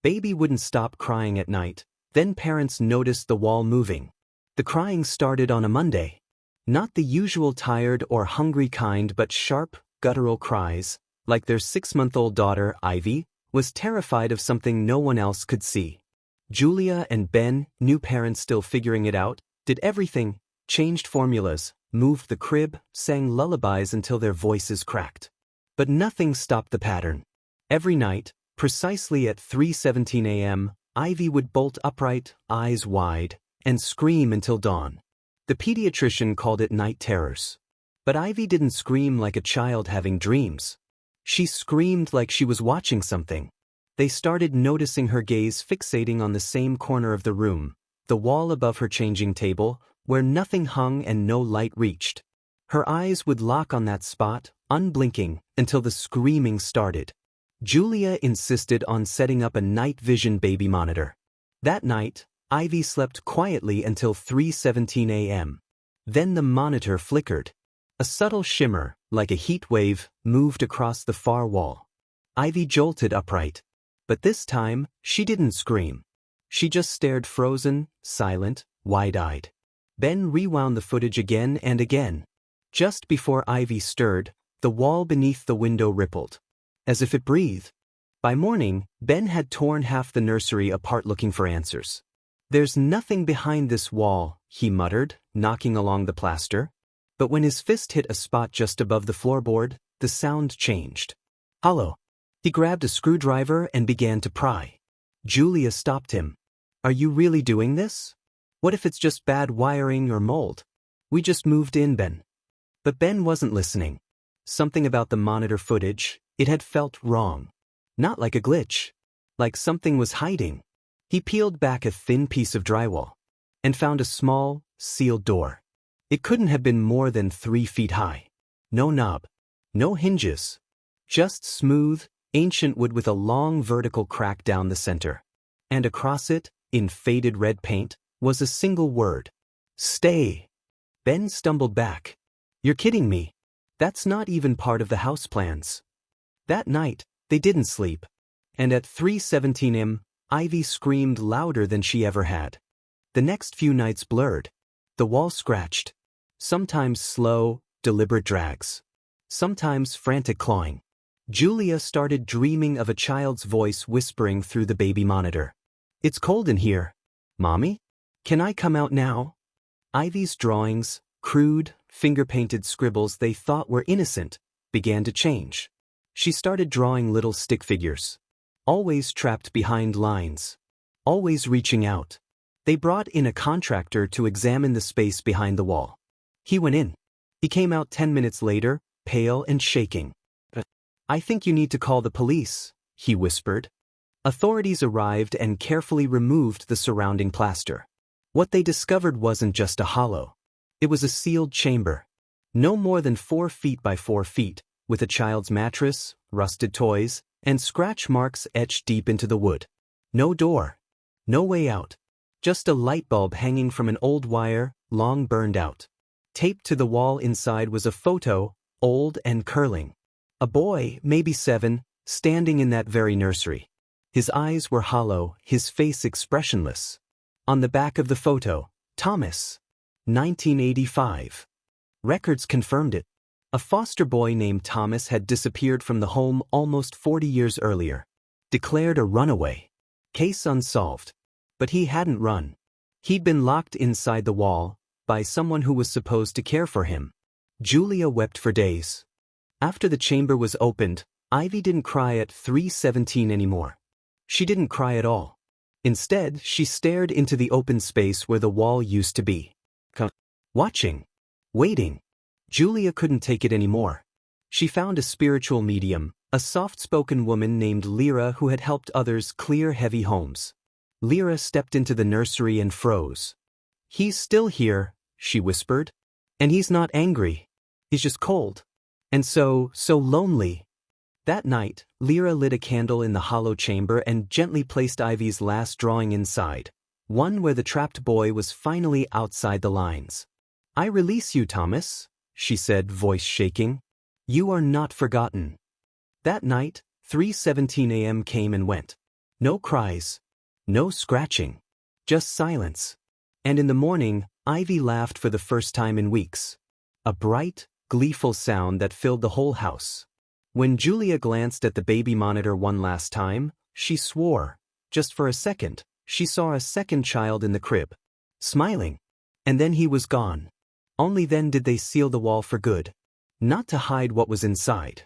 Baby wouldn't stop crying at night. Then parents noticed the wall moving. The crying started on a Monday. Not the usual tired or hungry kind, but sharp, guttural cries, like their 6-month-old daughter, Ivy, was terrified of something no one else could see. Julia and Ben, new parents still figuring it out, did everything, changed formulas, moved the crib, sang lullabies until their voices cracked. But nothing stopped the pattern. Every night, precisely at 3:17 a.m., Ivy would bolt upright, eyes wide, and scream until dawn. The pediatrician called it night terrors. But Ivy didn't scream like a child having dreams. She screamed like she was watching something. They started noticing her gaze fixating on the same corner of the room, the wall above her changing table, where nothing hung and no light reached. Her eyes would lock on that spot, unblinking, until the screaming started. Julia insisted on setting up a night vision baby monitor. That night, Ivy slept quietly until 3:17 a.m. Then the monitor flickered. A subtle shimmer, like a heat wave, moved across the far wall. Ivy jolted upright. But this time, she didn't scream. She just stared frozen, silent, wide-eyed. Ben rewound the footage again and again. Just before Ivy stirred, the wall beneath the window rippled, as if it breathed. By morning, Ben had torn half the nursery apart looking for answers. "There's nothing behind this wall," he muttered, knocking along the plaster. But when his fist hit a spot just above the floorboard, the sound changed. Hollow. He grabbed a screwdriver and began to pry. Julia stopped him. "Are you really doing this? What if it's just bad wiring or mold? We just moved in, Ben." But Ben wasn't listening. Something about the monitor footage, it had felt wrong. Not like a glitch. Like something was hiding. He peeled back a thin piece of drywall and found a small, sealed door. It couldn't have been more than 3 feet high. No knob. No hinges. Just smooth, ancient wood with a long vertical crack down the center. And across it, in faded red paint, was a single word. "Stay." Ben stumbled back. "You're kidding me. That's not even part of the house plans." That night, they didn't sleep. And at 3:17 a.m., Ivy screamed louder than she ever had. The next few nights blurred. The wall scratched. Sometimes slow, deliberate drags. Sometimes frantic clawing. Julia started dreaming of a child's voice whispering through the baby monitor. "It's cold in here. Mommy? Can I come out now?" Ivy's drawings, crude, finger-painted scribbles they thought were innocent, began to change. She started drawing little stick figures. Always trapped behind lines. Always reaching out. They brought in a contractor to examine the space behind the wall. He went in. He came out 10 minutes later, pale and shaking. "I think you need to call the police," he whispered. Authorities arrived and carefully removed the surrounding plaster. What they discovered wasn't just a hollow. It was a sealed chamber. No more than 4 feet by 4 feet, with a child's mattress, rusted toys, and scratch marks etched deep into the wood. No door. No way out. Just a light bulb hanging from an old wire, long burned out. Taped to the wall inside was a photo, old and curling. A boy, maybe 7, standing in that very nursery. His eyes were hollow, his face expressionless. On the back of the photo, Thomas. 1985. Records confirmed it. A foster boy named Thomas had disappeared from the home almost 40 years earlier. Declared a runaway. Case unsolved. But he hadn't run. He'd been locked inside the wall, by someone who was supposed to care for him. Julia wept for days. After the chamber was opened, Ivy didn't cry at 3:17 anymore. She didn't cry at all. Instead, she stared into the open space where the wall used to be. Watching. Waiting. Julia couldn't take it anymore. She found a spiritual medium, a soft-spoken woman named Lyra who had helped others clear heavy homes. Lyra stepped into the nursery and froze. "He's still here," she whispered. "And he's not angry. He's just cold. And so lonely." That night, Lyra lit a candle in the hollow chamber and gently placed Ivy's last drawing inside, one where the trapped boy was finally outside the lines. "I release you, Thomas," she said, voice shaking. "You are not forgotten." That night, 3:17 a.m. came and went. No cries. No scratching. Just silence. And in the morning, Ivy laughed for the first time in weeks. A bright, gleeful sound that filled the whole house. When Julia glanced at the baby monitor one last time, she swore. Just for a second, she saw a second child in the crib. Smiling. And then he was gone. Only then did they seal the wall for good. Not to hide what was inside,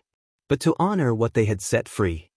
but to honor what they had set free.